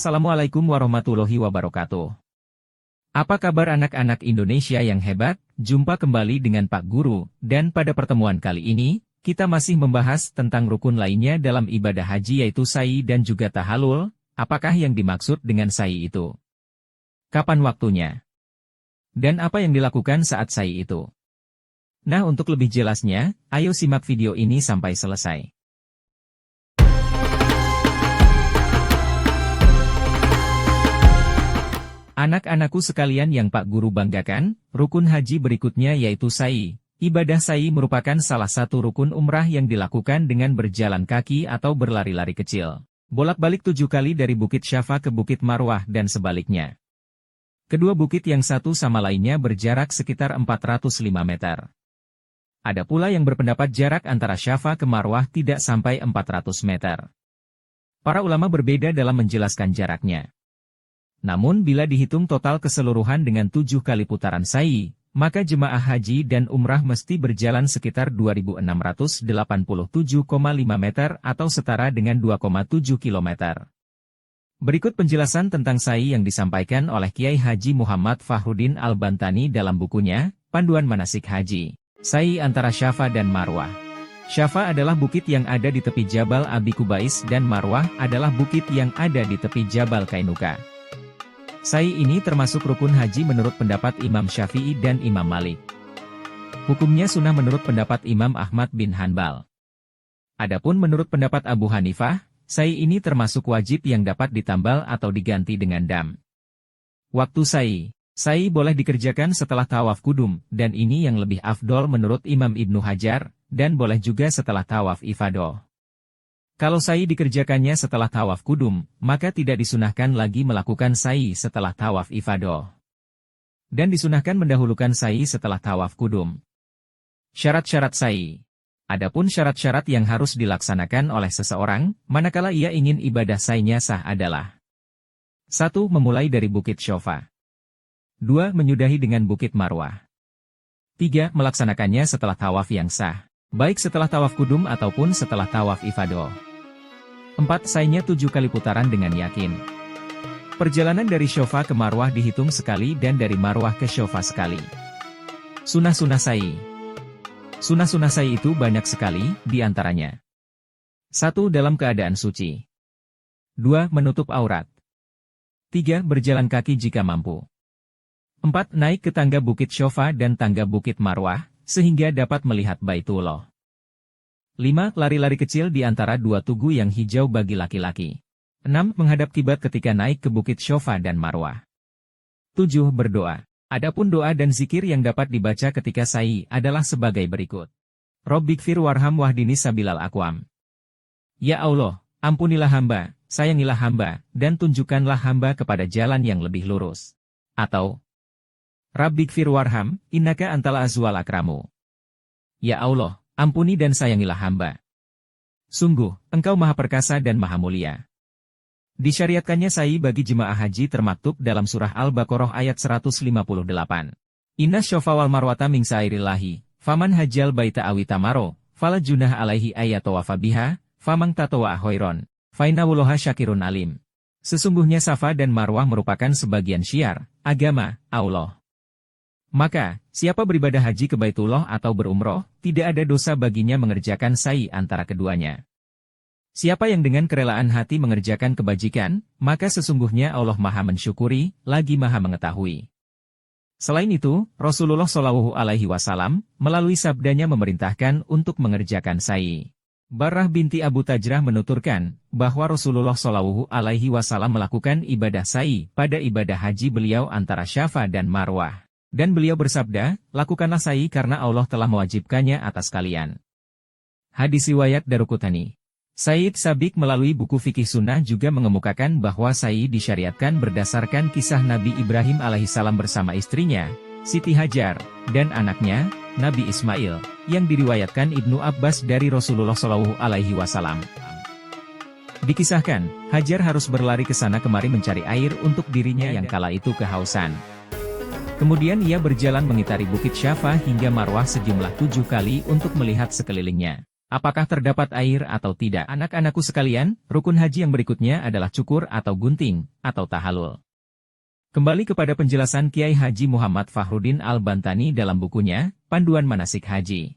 Assalamualaikum warahmatullahi wabarakatuh. Apa kabar anak-anak Indonesia yang hebat? Jumpa kembali dengan Pak Guru, dan pada pertemuan kali ini, kita masih membahas tentang rukun lainnya dalam ibadah haji yaitu sa'i dan juga tahalul. Apakah yang dimaksud dengan sa'i itu? Kapan waktunya? Dan apa yang dilakukan saat sa'i itu? Nah, untuk lebih jelasnya, ayo simak video ini sampai selesai. Anak-anakku sekalian yang Pak Guru banggakan, rukun haji berikutnya yaitu sa'i. Ibadah sa'i merupakan salah satu rukun umrah yang dilakukan dengan berjalan kaki atau berlari-lari kecil. Bolak-balik 7 kali dari Bukit Syafa ke Bukit Marwah dan sebaliknya. Kedua bukit yang satu sama lainnya berjarak sekitar 405 meter. Ada pula yang berpendapat jarak antara Syafa ke Marwah tidak sampai 400 meter. Para ulama berbeda dalam menjelaskan jaraknya. Namun bila dihitung total keseluruhan dengan 7 kali putaran sa'i, maka jemaah haji dan umrah mesti berjalan sekitar 2.687,5 meter atau setara dengan 2,7 kilometer. Berikut penjelasan tentang sa'i yang disampaikan oleh Kiai Haji Muhammad Fahrudin Al-Bantani dalam bukunya, Panduan Manasik Haji. Sa'i antara Syafa dan Marwah. Syafa adalah bukit yang ada di tepi Jabal Abi Kubais dan Marwah adalah bukit yang ada di tepi Jabal Kainuka. Sa'i ini termasuk rukun haji menurut pendapat Imam Syafi'i dan Imam Malik. Hukumnya sunnah menurut pendapat Imam Ahmad bin Hanbal. Adapun menurut pendapat Abu Hanifah, sa'i ini termasuk wajib yang dapat ditambal atau diganti dengan dam. Waktu sa'i. Sa'i boleh dikerjakan setelah tawaf kudum, dan ini yang lebih afdol menurut Imam Ibnu Hajar, dan boleh juga setelah tawaf ifadah. Kalau sa'i dikerjakannya setelah tawaf kudum, maka tidak disunahkan lagi melakukan sa'i setelah tawaf ifadah. Dan disunahkan mendahulukan sa'i setelah tawaf kudum. Syarat-syarat sa'i. Adapun syarat-syarat yang harus dilaksanakan oleh seseorang, manakala ia ingin ibadah sa'inya sah adalah 1. Memulai dari Bukit Syafa. 2. Menyudahi dengan Bukit Marwah. 3. Melaksanakannya setelah tawaf yang sah, baik setelah tawaf kudum ataupun setelah tawaf ifadah. 4. Sa'inya 7 kali putaran dengan yakin. Perjalanan dari Syafa ke Marwah dihitung sekali dan dari Marwah ke Syafa sekali. Sunah-sunah sa'i. Sunah-sunah sa'i itu banyak sekali, di antaranya 1. Dalam keadaan suci. 2. Menutup aurat. 3. Berjalan kaki jika mampu. 4. Naik ke tangga Bukit Syafa dan tangga Bukit Marwah, sehingga dapat melihat Baitullah. 5. Lari-lari kecil di antara 2 tugu yang hijau bagi laki-laki. 6. Menghadap kiblat ketika naik ke Bukit Syafa dan Marwah. 7. Berdoa. Adapun doa dan zikir yang dapat dibaca ketika sa'i adalah sebagai berikut. Rabbikfir warham wahdini sabilal aqwam. Ya Allah, ampunilah hamba, sayangilah hamba, dan tunjukkanlah hamba kepada jalan yang lebih lurus. Atau Rabbikfir warham, innaka antal azwal akramu. Ya Allah, ampuni dan sayangilah hamba. Sungguh, engkau maha perkasa dan maha mulia. Disyariatkannya sa'i bagi jemaah haji termaktub dalam surah Al-Baqarah ayat 158. Inna syafa wal marwata min sa'irillahi, faman hajjal baita awitamaro, fala junah alaihi ayatawafa biha, famang tatawa khairon, fainawuloha syakirun alim. Sesungguhnya Safa dan Marwah merupakan sebagian syiar agama Allah. Maka, siapa beribadah haji ke Baitullah atau berumroh, tidak ada dosa baginya mengerjakan sa'i antara keduanya. Siapa yang dengan kerelaan hati mengerjakan kebajikan, maka sesungguhnya Allah maha mensyukuri, lagi maha mengetahui. Selain itu, Rasulullah SAW, melalui sabdanya memerintahkan untuk mengerjakan sa'i. Barrah binti Abu Tajrah menuturkan, bahwa Rasulullah SAW melakukan ibadah sa'i pada ibadah haji beliau antara Syafa dan Marwah. Dan beliau bersabda, lakukanlah sa'i karena Allah telah mewajibkannya atas kalian. Hadis riwayat Daruqutni. Said Sabiq melalui buku Fikih Sunnah juga mengemukakan bahwa sa'i disyariatkan berdasarkan kisah Nabi Ibrahim alaihissalam bersama istrinya, Siti Hajar, dan anaknya, Nabi Ismail, yang diriwayatkan Ibnu Abbas dari Rasulullah SAW. Dikisahkan, Hajar harus berlari ke sana kemari mencari air untuk dirinya yang kala itu kehausan. Kemudian ia berjalan mengitari Bukit Syafa hingga Marwah sejumlah 7 kali untuk melihat sekelilingnya. Apakah terdapat air atau tidak? Anak-anakku sekalian, rukun haji yang berikutnya adalah cukur atau gunting, atau tahalul. Kembali kepada penjelasan Kiai Haji Muhammad Fakhruddin Al-Bantani dalam bukunya, Panduan Manasik Haji.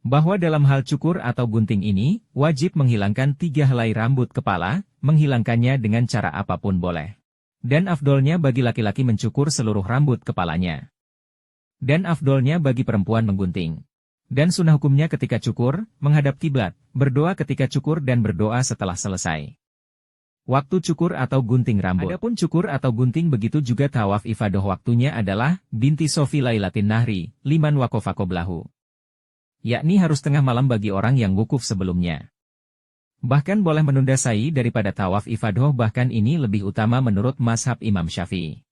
Bahwa dalam hal cukur atau gunting ini, wajib menghilangkan 3 helai rambut kepala, menghilangkannya dengan cara apapun boleh. Dan afdolnya bagi laki-laki mencukur seluruh rambut kepalanya. Dan afdolnya bagi perempuan menggunting. Dan sunnah hukumnya ketika cukur, menghadap kiblat, berdoa ketika cukur dan berdoa setelah selesai. Waktu cukur atau gunting rambut. Adapun cukur atau gunting begitu juga tawaf ifadah waktunya adalah, binti Sofi Lailatin Nahri, liman wakofa qoblahu. Yakni harus tengah malam bagi orang yang wukuf sebelumnya. Bahkan boleh menunda sa'i daripada tawaf ifadah, bahkan ini lebih utama menurut mazhab Imam Syafi'i.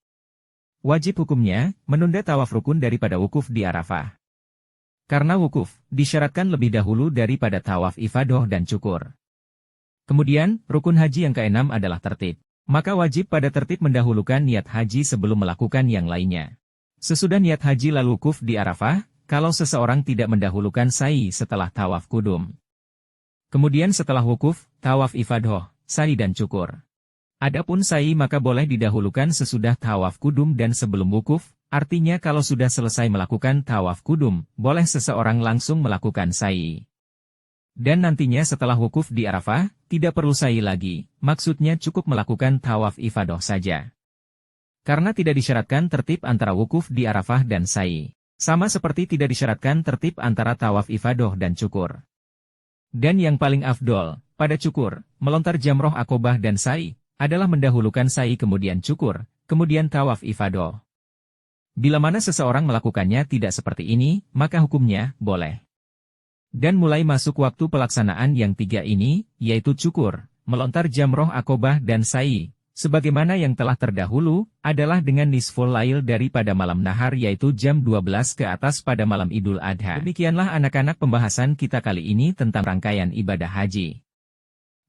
Wajib hukumnya, menunda tawaf rukun daripada wukuf di Arafah. Karena wukuf, disyaratkan lebih dahulu daripada tawaf ifadah dan cukur. Kemudian, rukun haji yang keenam adalah tertib. Maka wajib pada tertib mendahulukan niat haji sebelum melakukan yang lainnya. Sesudah niat haji lalu wukuf di Arafah, kalau seseorang tidak mendahulukan sa'i setelah tawaf kudum. Kemudian setelah wukuf, tawaf ifadah, sa'i dan cukur. Adapun sa'i maka boleh didahulukan sesudah tawaf kudum dan sebelum wukuf. Artinya kalau sudah selesai melakukan tawaf kudum, boleh seseorang langsung melakukan sa'i. Dan nantinya setelah wukuf di Arafah, tidak perlu sa'i lagi, maksudnya cukup melakukan tawaf ifadah saja. Karena tidak disyaratkan tertib antara wukuf di Arafah dan sa'i. Sama seperti tidak disyaratkan tertib antara tawaf ifadah dan cukur. Dan yang paling afdol, pada cukur, melontar jamroh akobah dan sa'i, adalah mendahulukan sa'i kemudian cukur, kemudian tawaf ifadah. Bila mana seseorang melakukannya tidak seperti ini, maka hukumnya boleh. Dan mulai masuk waktu pelaksanaan yang 3 ini, yaitu cukur, melontar jamroh akobah dan sa'i, sebagaimana yang telah terdahulu, adalah dengan nisful lail daripada malam nahar yaitu jam 12 ke atas pada malam Idul Adha. Demikianlah anak-anak pembahasan kita kali ini tentang rangkaian ibadah haji.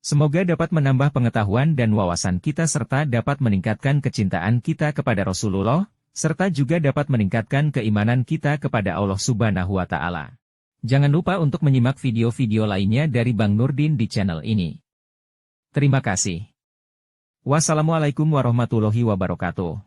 Semoga dapat menambah pengetahuan dan wawasan kita serta dapat meningkatkan kecintaan kita kepada Rasulullah, serta juga dapat meningkatkan keimanan kita kepada Allah Subhanahu wa Ta'ala. Jangan lupa untuk menyimak video-video lainnya dari Bang Nurdin di channel ini. Terima kasih. Wassalamualaikum warahmatullahi wabarakatuh.